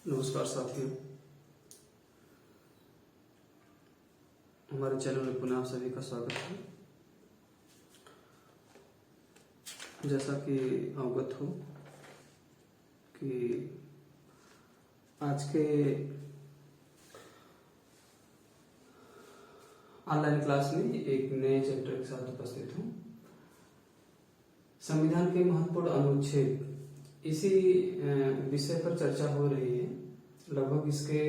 नमस्कार साथियों, हमारे चैनल में पुनः आप सभी का स्वागत है। जैसा कि अवगत हो कि आज के ऑनलाइन क्लास में एक नए चैप्टर के साथ उपस्थित हूँ। संविधान के महत्वपूर्ण अनुच्छेद, इसी विषय पर चर्चा हो रही है। लगभग इसके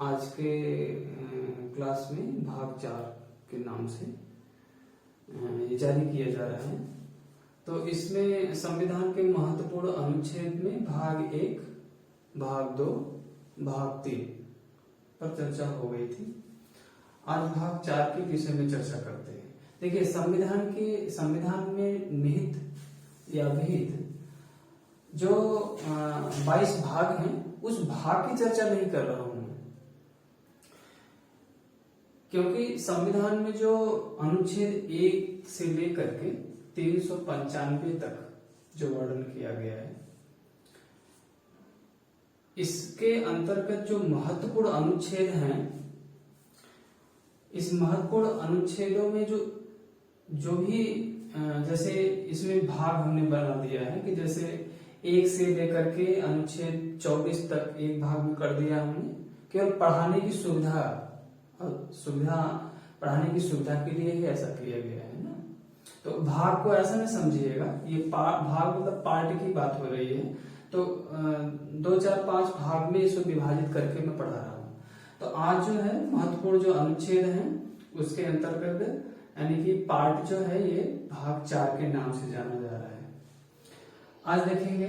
आज के क्लास में भाग 4 के नाम से ये जारी किया जा रहा है। तो इसमें संविधान के महत्वपूर्ण अनुच्छेद में भाग 1, भाग 2, भाग 3 पर चर्चा हो गई थी। आज भाग 4 के विषय में चर्चा करते हैं। देखिए, संविधान में निहित या विहित जो 22 भाग हैं, उस भाग की चर्चा नहीं कर रहा हूं मैं, क्योंकि संविधान में जो अनुच्छेद 1 से लेकर के 395 तक जो वर्णन किया गया है, इसके अंतर्गत जो महत्वपूर्ण अनुच्छेद हैं, इस महत्वपूर्ण अनुच्छेदों में जो भी जैसे इसमें भाग हमने बना दिया है कि जैसे 1 से लेकर के अनुच्छेद 24 तक एक भाग में कर दिया हमने, केवल पढ़ाने की पढ़ाने की सुविधा के लिए ही ऐसा किया गया है ना। तो भाग को ऐसा नहीं समझिएगा, ये भाग मतलब पार्ट की बात हो रही है। तो 2, 4, 5 भाग में इसको विभाजित करके मैं पढ़ा रहा हूँ। तो आज जो है महत्वपूर्ण जो अनुच्छेद हैं, उसके अंतर्गत यानी कि पार्ट जो है ये भाग 4 के नाम से जाना जा रहा है। आज देखेंगे,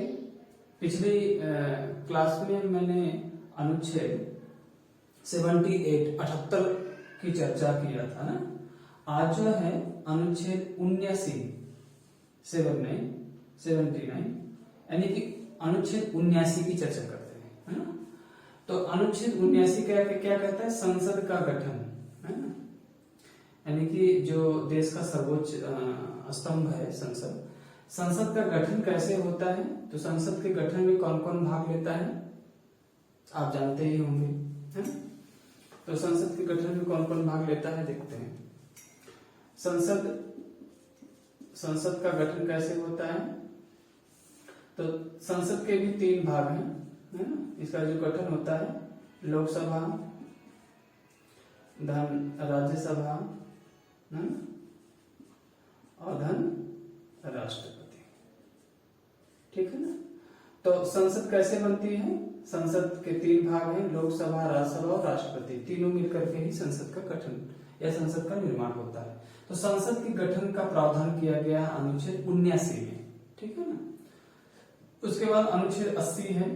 पिछली क्लास में मैंने अनुच्छेद 78 की चर्चा किया था ना। आज जो है अनुच्छेद 79 यानी कि अनुच्छेद 79 की चर्चा करते हैं, है ना। तो अनुच्छेद 79 क्या कहता है? संसद का गठन, है ना। यानी कि जो देश का सर्वोच्च स्तंभ है संसद का गठन कैसे होता है? तो संसद के गठन में कौन कौन भाग लेता है आप जानते ही होंगे, है ना। तो संसद के गठन में कौन कौन भाग लेता है देखते हैं। संसद का गठन कैसे होता है? तो संसद के भी 3 भाग हैं, है ना। इसका जो गठन होता है, लोकसभा, धन राज्यसभा, और धन राष्ट्रपति, ठीक है ना। तो संसद कैसे बनती है? संसद के 3 भाग हैं, लोकसभा, राज्यसभा और राष्ट्रपति। तीनों मिलकर के ही संसद का गठन या संसद का निर्माण होता है। तो संसद के गठन का प्रावधान किया गया है अनुच्छेद 79 में, ठीक है ना। उसके बाद अनुच्छेद 80 है।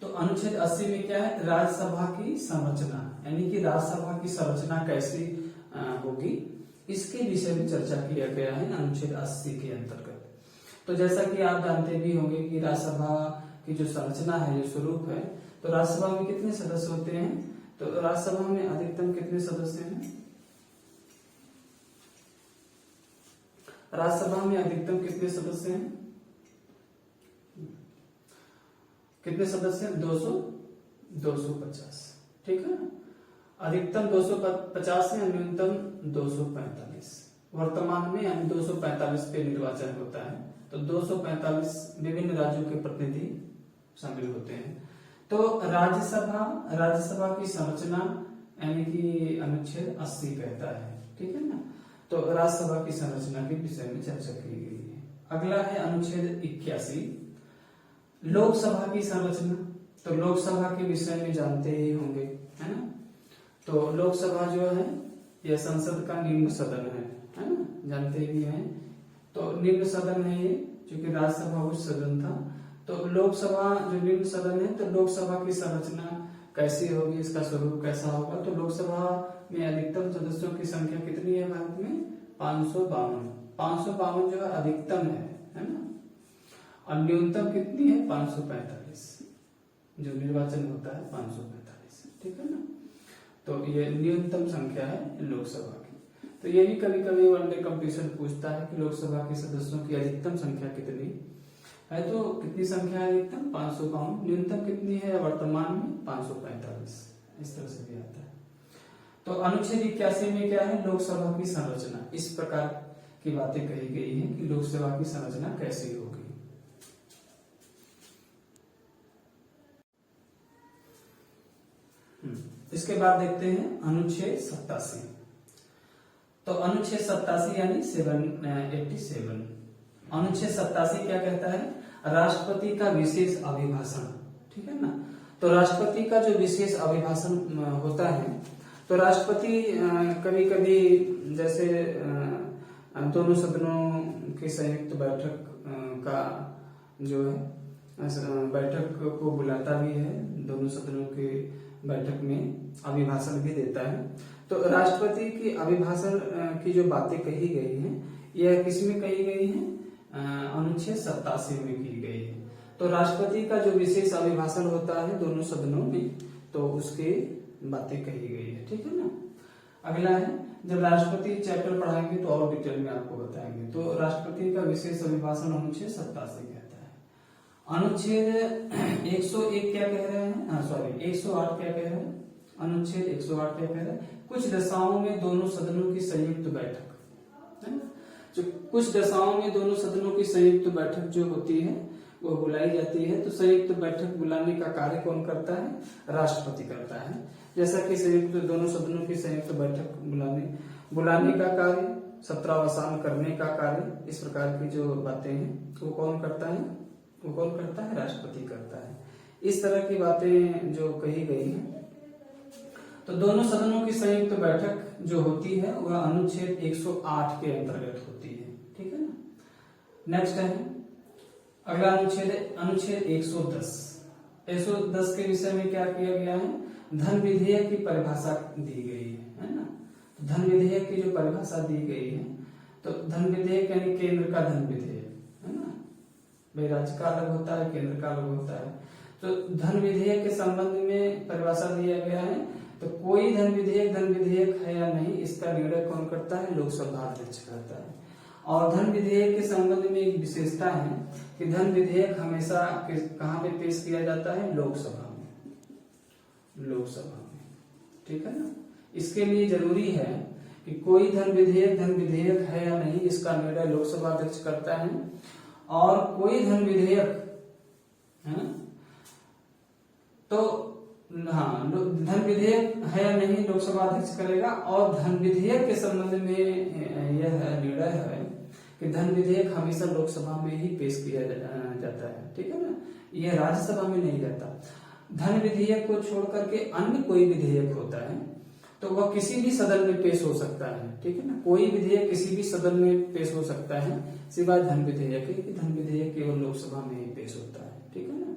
तो अनुच्छेद 80 में क्या है? राज्यसभा की संरचना, यानी कि राज्यसभा की संरचना कैसी होगी, इसके विषय में चर्चा किया गया है अनुच्छेद 80 के अंतर्गत। तो जैसा कि आप जानते भी होंगे कि राज्यसभा की जो संरचना है, जो स्वरूप है, तो राज्यसभा में कितने सदस्य होते हैं? तो राज्यसभा में अधिकतम कितने सदस्य हैं? राज्यसभा में अधिकतम कितने सदस्य हैं? कितने सदस्य हैं? 250, ठीक है ना। अधिकतम 250 है, न्यूनतम 245। वर्तमान में यानी 245 पे निर्वाचन होता है। तो 245 विभिन्न राज्यों के प्रतिनिधि शामिल होते हैं। तो राज्यसभा की संरचना यानी कि अनुच्छेद 80 कहता है, ठीक है ना। तो राज्यसभा की संरचना के विषय में चर्चा की गई है। अगला है अनुच्छेद 81, लोकसभा की संरचना। तो लोकसभा के विषय में जानते ही होंगे, है ना। तो लोकसभा जो है यह संसद का निम्न सदन है ना, जानते भी हैं। तो निम्न सदन है ये, क्योंकि राज्यसभा उच्च सदन था। तो लोकसभा जो निम्न सदन है, तो लोकसभा की संरचना कैसी होगी, इसका स्वरूप कैसा होगा? तो लोकसभा में अधिकतम सदस्यों की संख्या कितनी है भारत में? 552 जो है अधिकतम है ना। और न्यूनतम कितनी है? 545। जो निर्वाचन होता है 545, ठीक है ना। तो ये न्यूनतम संख्या है लोकसभा की। तो ये भी कभी कभी वनडे कंपटीशन पूछता है कि लोकसभा के सदस्यों की अधिकतम संख्या कितनी है तो कितनी संख्या है अधिकतम 552, न्यूनतम कितनी है वर्तमान में 545, इस तरह से भी आता है। तो अनुच्छेद 81 में क्या है, लोकसभा की संरचना, इस प्रकार की बातें कही गई है कि लोकसभा की संरचना कैसी होगी। इसके बाद देखते हैं अनुच्छेद 87। तो अनुच्छेद 87 यानी 787, अनुच्छेद 87 क्या कहता है, राष्ट्रपति का विशेष अभिभाषण, ठीक है ना। तो राष्ट्रपति का जो विशेष अभिभाषण होता है, तो राष्ट्रपति कभी कभी जैसे दोनों सदनों की संयुक्त बैठक का जो है बैठक को बुलाता भी है, दोनों सदनों के बैठक में अभिभाषण भी देता है। तो राष्ट्रपति की अभिभाषण की जो बातें कही गई हैं, यह किसमें कही गई हैं, अनुच्छेद 87 में की गई है। तो राष्ट्रपति का जो विशेष अभिभाषण होता है दोनों सदनों में, तो उसकी बातें कही गई है, ठीक है ना। अगला है, जब राष्ट्रपति चैप्टर पढ़ाएंगे तो और डिटेल में आपको बताएंगे। तो राष्ट्रपति का विशेष अभिभाषण अनुच्छेद 87 कहता है। अनुच्छेद 101 क्या कह रहे हैं, सॉरी 108 क्या कह रहे हैं, अनुच्छेद 108 क्या कह रहे हैं, कुछ दशाओं में दोनों सदनों की संयुक्त बैठक, है ना। जो कुछ दशाओं में दोनों सदनों की संयुक्त बैठक जो होती है वो बुलाई जाती है। तो संयुक्त बैठक बुलाने का कार्य कौन करता है, राष्ट्रपति करता है। जैसा कि संयुक्त दोनों सदनों की संयुक्त बैठक बुलाने का कार्य, सत्रावसान करने का कार्य, इस प्रकार की जो बातें हैं वो कौन करता है, वो कौन करता है, राष्ट्रपति करता है। इस तरह की बातें जो कही गई हैं। तो दोनों सदनों की संयुक्त बैठक जो होती है वह अनुच्छेद 108 के अंतर्गत होती है, ठीक है ना। नेक्स्ट है अगला अनुच्छेद, अनुच्छेद 110। 110 के विषय में क्या किया गया है, धन विधेयक की परिभाषा दी गई है ना। तो धन विधेयक की जो परिभाषा दी गई है, तो धन विधेयक यानी केंद्र का धन विधेयक, है ना। भाई राज्य का अलग होता है, केंद्र का अलग होता है। तो धन विधेयक के संबंध में परिभाषा दिया गया है। तो कोई धन विधेयक है या नहीं, इसका निर्णय कौन करता है, लोकसभा अध्यक्ष करता है। और धन विधेयक के संबंध में एक विशेषता है कि धन विधेयक हमेशा कहाँ पे पेश किया जाता है, लोकसभा में, लोकसभा में, ठीक है ना। इसके लिए जरूरी है कि कोई धन विधेयक है या नहीं, इसका निर्णय लोकसभा अध्यक्ष करता है। और कोई धन विधेयक है तो हाँ, धन विधेयक है या नहीं लोकसभा अध्यक्ष करेगा। और धन विधेयक के संबंध में यह निर्णय है कि धन विधेयक हमेशा लोकसभा में ही पेश किया जाता है, ठीक है ना। यह राज्यसभा में नहीं जाता। धन विधेयक को छोड़ करके अन्य कोई विधेयक होता है तो वह किसी भी सदन में पेश हो सकता है, ठीक है ना। कोई विधेयक किसी भी सदन में पेश हो सकता है सिवाय धन विधेयक के, कि धन विधेयक केवल लोकसभा में ही पेश होता है, ठीक है ना।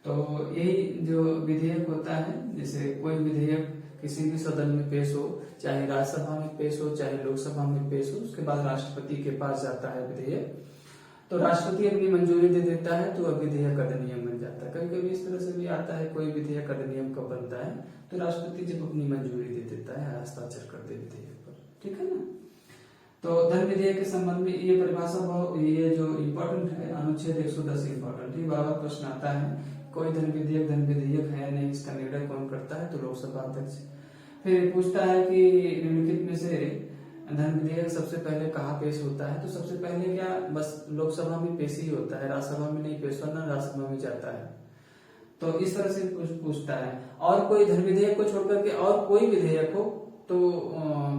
तो यही जो विधेयक होता है, जैसे कोई विधेयक किसी भी सदन में पेश हो, चाहे राज्यसभा में पेश हो चाहे लोकसभा में पेश हो, उसके बाद राष्ट्रपति के पास जाता है विधेयक। तो राष्ट्रपति अपनी मंजूरी दे देता है तो विधेयक अधिनियम बन जाता है। कभी कभी इस तरह से भी आता है, कोई विधेयक अधिनियम कब बनता है, तो राष्ट्रपति जब अपनी मंजूरी दे देता है, हस्ताक्षर कर दे विधेयक पर, ठीक है ना। तो धन विधेयक के संबंध में ये परिभाषा ये जो इम्पोर्टेंट है, अनुच्छेद 110 इम्पोर्टेंट है। बार बार प्रश्न आता है, कोई धन विधेयक है नहीं, इसका निर्णय कौन करता है, तो लोकसभा अध्यक्ष। फिर पूछता है कि निम्नलिखित में से धन विधेयक सबसे पहले कहाँ पेश होता है, तो सबसे पहले क्या बस लोकसभा में पेश ही होता है, राज्यसभा में नहीं पेश होता, राज्यसभा में जाता है। तो इस तरह से पूछता है। और कोई धन विधेयक को छोड़ करके और कोई विधेयक हो तो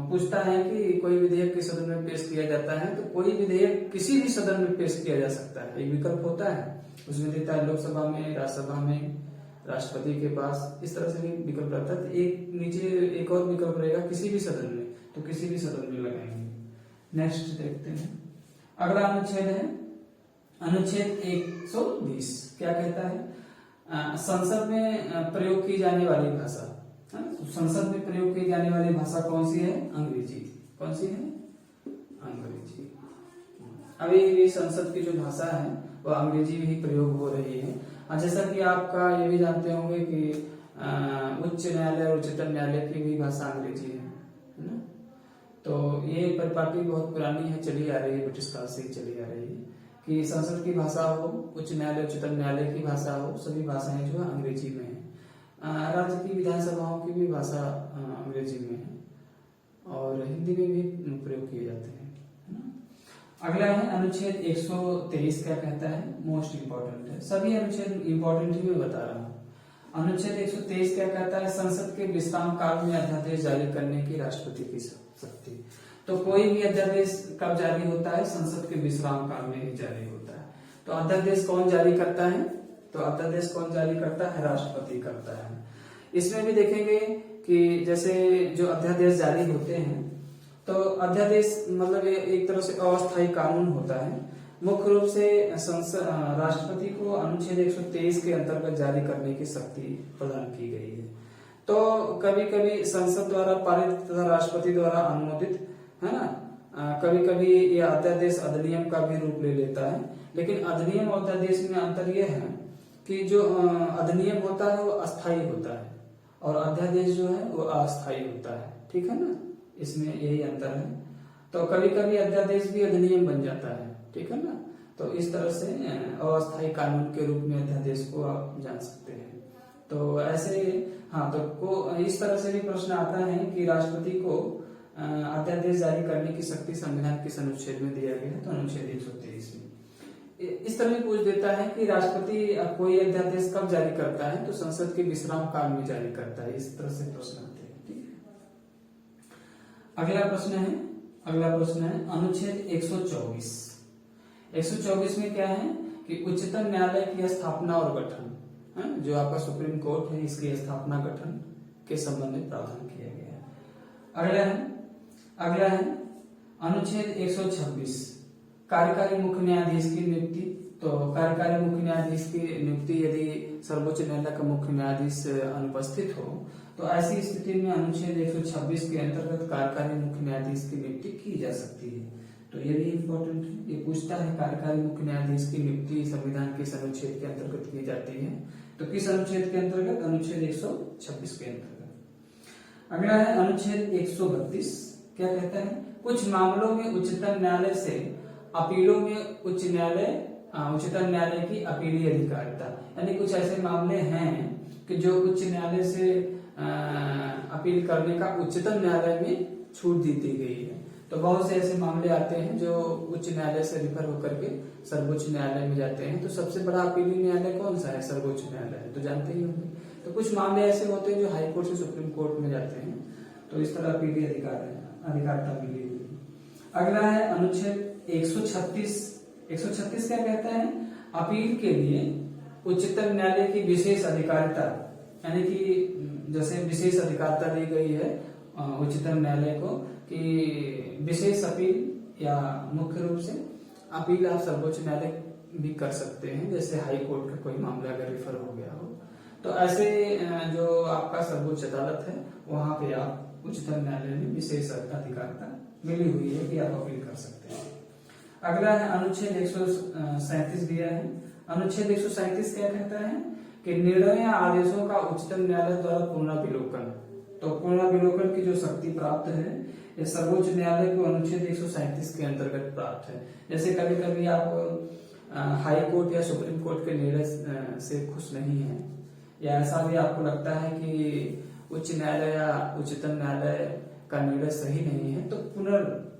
पूछता है कि कोई विधेयक किस सदन में पेश किया जाता है, तो कोई विधेयक किसी भी सदन में पेश किया जा सकता है। एक विकल्प होता है, उसमें देता है लोकसभा में, राज्यसभा में, राष्ट्रपति के पास, इस तरह से भी विकल्प रहता है। एक नीचे एक और विकल्प रहेगा किसी भी सदन में, तो किसी भी सदन में लगाएंगे। नेक्स्ट देखते हैं, अगला अनुच्छेद है अनुच्छेद 120। क्या कहता है, संसद में प्रयोग की जाने वाली भाषा, संसद में प्रयोग की जाने वाली भाषा कौन सी है, अंग्रेजी। कौन सी है, अंग्रेजी। अभी भी संसद की जो भाषा है वह अंग्रेजी ही प्रयोग हो रही है। और जैसा कि आपका ये भी जानते होंगे कि उच्च न्यायालय और उच्चतम न्यायालय की भी भाषा अंग्रेजी है ना। तो ये परिपाटी बहुत पुरानी है, चली आ रही है, ब्रिटिश काल से ही चली आ रही है। कि संसद की भाषा हो, उच्च न्यायालय उच्चतम न्यायालय की भाषा हो, सभी भाषाएं जो है अंग्रेजी में है। राज्य की विधानसभाओं की भी भाषा अंग्रेजी में है और हिंदी में भी प्रयोग किए जाते हैं, है ना। अगला है अनुच्छेद 123 क्या कहता है, मोस्ट इंपॉर्टेंट है, सभी अनुच्छेद इंपॉर्टेंट ही मैं बता रहा हूँ। अनुच्छेद 123 क्या कहता है, संसद के विश्राम काल में अध्यादेश जारी करने की राष्ट्रपति की शक्ति। तो कोई भी अध्यादेश कब जारी होता है, संसद के विश्राम काल में ही जारी होता है। तो अध्यादेश कौन जारी करता है, तो अध्यादेश कौन जारी करता है, राष्ट्रपति करता है। इसमें भी देखेंगे कि जैसे जो अध्यादेश जारी होते हैं, तो अध्यादेश मतलब एक तरह से अस्थायी कानून होता है। मुख्य रूप से राष्ट्रपति को अनुच्छेद 123 के अंतर्गत जारी करने की शक्ति प्रदान की गई है। तो कभी कभी संसद द्वारा पारित तथा राष्ट्रपति द्वारा अनुमोदित, है ना, कभी कभी यह अध्यादेश अधिनियम का भी रूप ले लेता है। लेकिन अधिनियम और अध्यादेश में अंतर यह है कि जो अधिनियम होता है वो अस्थायी होता है और अध्यादेश जो है वो अस्थायी होता है, ठीक है ना, इसमें यही अंतर है। तो कभी कभी अध्यादेश भी अधिनियम बन जाता है, ठीक है ना। तो इस तरह से अस्थायी कानून के रूप में अध्यादेश को आप जान सकते हैं। तो ऐसे हाँ, तो इस तरह से भी प्रश्न आता है कि राष्ट्रपति को अध्यादेश जारी करने की शक्ति संविधान किस अनुच्छेद में दिया गया है, तो अनुच्छेद 123 में। इस तरह में पूछ देता है कि राष्ट्रपति कोई अध्यादेश कब जारी करता है, तो संसद के विश्राम काल में जारी करता है। इस तरह से प्रश्न आते हैं, ठीक है। अगला प्रश्न है अनुच्छेद 124। 124 में क्या है कि उच्चतम न्यायालय की स्थापना और गठन, जो आपका सुप्रीम कोर्ट है, इसकी स्थापना गठन के संबंध में प्रावधान किया गया है। अगला है अनुच्छेद 126 कार्यकारी मुख्य न्यायाधीश की नियुक्ति। तो कार्यकारी मुख्य न्यायाधीश की नियुक्ति यदि सर्वोच्च न्यायालय का मुख्य न्यायाधीश अनुपस्थित हो, तो ऐसी स्थिति में अनुच्छेद 126 के अंतर्गत कार्यकारी मुख्य न्यायाधीश की नियुक्ति की जा सकती है। तो ये भी इम्पोर्टेंट है, ये पूछता है कार्यकारी मुख्य न्यायाधीश की नियुक्ति संविधान के अनुच्छेद के अंतर्गत की जाती है, तो किस अनुच्छेद के अंतर्गत, अनुच्छेद 126 के अंतर्गत। अगला है अनुच्छेद 132 क्या कहता है, कुछ मामलों में उच्चतम न्यायालय से अपीलों में उच्चतम न्यायालय की अपीली अधिकारिता। यानी कुछ ऐसे मामले हैं कि जो उच्च न्यायालय से अपील करने का उच्चतम न्यायालय में छूट दी गई है। तो बहुत से ऐसे मामले आते हैं जो उच्च न्यायालय से रिफर होकर के सर्वोच्च न्यायालय में जाते हैं। तो सबसे बड़ा अपीली न्यायालय कौन सा है, सर्वोच्च न्यायालय, तो जानते ही होंगे। तो कुछ मामले ऐसे होते हैं जो हाई कोर्ट से सुप्रीम कोर्ट में जाते हैं, तो इस तरह अपीली अधिकारिता मिली हुई है। अगला है अनुच्छेद 136 क्या कहता है, अपील के लिए उच्चतम न्यायालय की विशेष अधिकारिता, यानी कि जैसे विशेष अधिकारिता दी गई है उच्चतम न्यायालय को कि विशेष अपील या मुख्य रूप से अपील आप सर्वोच्च न्यायालय भी कर सकते हैं। जैसे हाई कोर्ट का कोई मामला अगर रिफर हो गया हो, तो ऐसे जो आपका सर्वोच्च अदालत है वहां पे आप उच्चतम न्यायालय में विशेष अधिकारिता मिली हुई है कि आप अपील कर सकते हैं। अगला है अनुच्छेद 137 दिया है। अनुच्छेद 137 क्या कहता है कि निर्णय या आदेशों का उच्चतम न्यायालय द्वारा पुनराविलोकन। तो पुनराविलोकन की जो शक्ति प्राप्त है ये सर्वोच्च न्यायालय को अनुच्छेद 137 के अंतर्गत प्राप्त है। जैसे कभी कभी आप हाई कोर्ट या सुप्रीम कोर्ट के निर्णय से खुश नहीं है, या ऐसा भी आपको लगता है कि उच्च न्यायालय या उच्चतम न्यायालय का निर्णय सही नहीं है, तो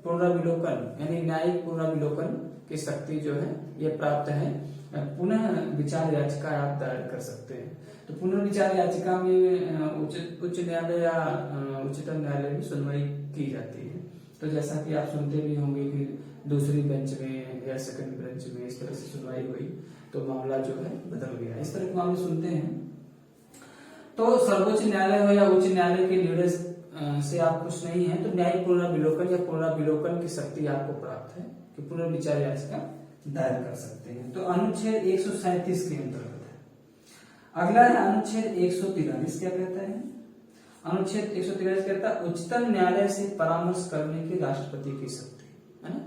पुनराविलोकन यानी न्यायिक पुनराविलोकन की शक्ति जो है ये प्राप्त है। पुनः विचार याचिका आप दायर कर सकते हैं। तो पुनर्विचार याचिका में उच्च न्यायालय या उच्चतम न्यायालय में सुनवाई की जाती है। तो जैसा कि आप सुनते भी होंगे कि दूसरी बेंच में या सेकंड बेंच में इस तरह से सुनवाई हुई तो मामला जो है बदल गया, इस तरह के मामले सुनते हैं। तो सर्वोच्च न्यायालय हो या उच्च न्यायालय के निर्णय से आप खुश नहीं है, तो न्यायिक पुनराविलोकन या पुनराविलोकन की शक्ति आपको प्राप्त है कि पुनर्विचार याचिका दायर कर सकते हैं। तो अनुच्छेद 137 के अंतर्गत है। अगला है अनुच्छेद 143 क्या कहता है, अनुच्छेद 143 कहता है उच्चतम न्यायालय से परामर्श करने की राष्ट्रपति की शक्ति, है ना।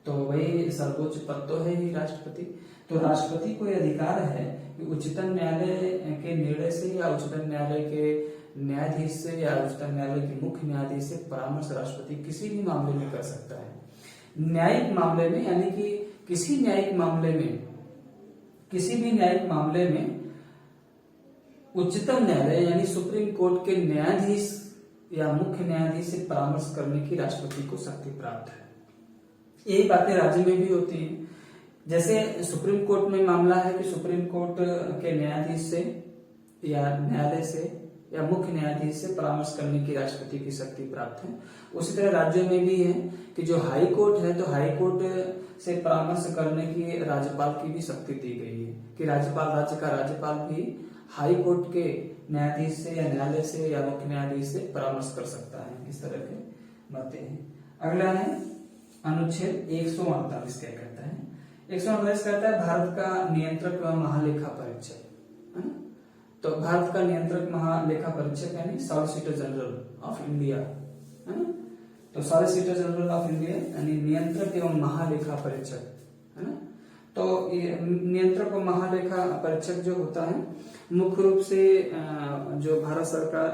तो वही सर्वोच्च पद तो है ही राष्ट्रपति। तो राष्ट्रपति को यह अधिकार है कि उच्चतम न्यायालय के निर्णय से या उच्चतम न्यायालय के न्यायाधीश से या उच्चतम न्यायालय के मुख्य न्यायाधीश से परामर्श राष्ट्रपति किसी भी मामले में कर सकता है। न्यायिक मामले में यानी कि किसी भी न्यायिक मामले में उच्चतम न्यायालय यानी सुप्रीम कोर्ट के न्यायाधीश या मुख्य न्यायाधीश से परामर्श करने की राष्ट्रपति को शक्ति प्राप्त है। यही बातें राज्य में भी होती हैं। जैसे सुप्रीम कोर्ट में मामला है कि सुप्रीम कोर्ट के न्यायाधीश से या न्यायालय से या मुख्य न्यायाधीश से परामर्श करने की राष्ट्रपति की शक्ति प्राप्त है। उसी तरह राज्यों में भी है कि जो हाई कोर्ट है तो हाई कोर्ट से परामर्श करने की राज्यपाल की भी शक्ति दी गई है कि राज्य का राज्यपाल भी हाई कोर्ट के न्यायाधीश से या न्यायालय से या मुख्य न्यायाधीश से परामर्श कर सकता है। इस तरह के बातें हैं। अगला है अनुच्छेद 148 क्या कहता है। 148 कहता है भारत का नियंत्रक व महालेखा परीक्षक, है ना। तो भारत का नियंत्रक महालेखा परीक्षक यानी सॉलिसिटर जनरल ऑफ इंडिया, है ना। तो सॉलिसिटर जनरल ऑफ इंडिया यानी नियंत्रक एवं महालेखा परीक्षक, है ना। तो ये नियंत्रक व महालेखा परीक्षक जो होता है मुख्य रूप से जो भारत सरकार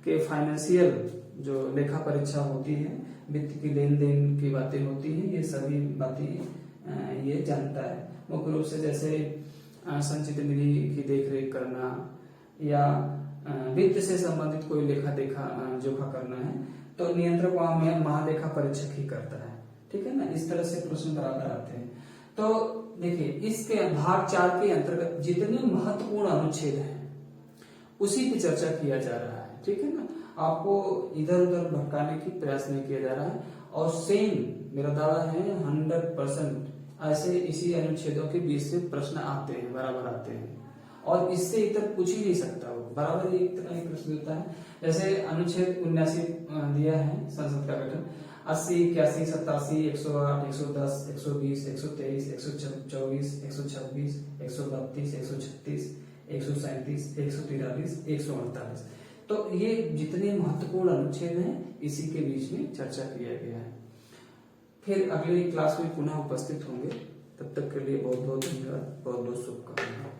के फाइनेंशियल जो लेखा परीक्षा होती है, वित्त की लेन देन की बातें होती हैं, ये सभी बातें ये जानता है। मुख्य रूप से जैसे संचित निधि की देखरेख करना या वित्त से संबंधित कोई लेखा जोखा करना है तो नियंत्रक वहां महालेखा परीक्षक ही करता है। ठीक है ना। इस तरह से प्रश्न बराबर आते हैं। तो देखिए इसके भाग 4 के अंतर्गत जितने महत्वपूर्ण अनुच्छेद हैं उसी की चर्चा किया जा रहा है। ठीक है ना। आपको इधर उधर भटकाने की प्रयास नहीं किया जा रहा है और सेम मेरा दावा है 100% ऐसे इसी अनुच्छेदों के बीच से प्रश्न आते हैं, बराबर आते हैं और इससे इतर पूछ ही नहीं सकता वो, बराबर एक तरह का प्रश्न देता है। जैसे अनुच्छेद 79 दिया है संसद का गठन 80, 81, 87, 108, 110, 120, 123, 124, 126, 132, 136, 137, 143, 148। तो ये जितने महत्वपूर्ण अनुच्छेद हैं इसी के बीच में चर्चा किया गया है। फिर अगली क्लास में पुनः उपस्थित होंगे। तब तक के लिए बहुत बहुत धन्यवाद, बहुत बहुत शुभकामनाएं।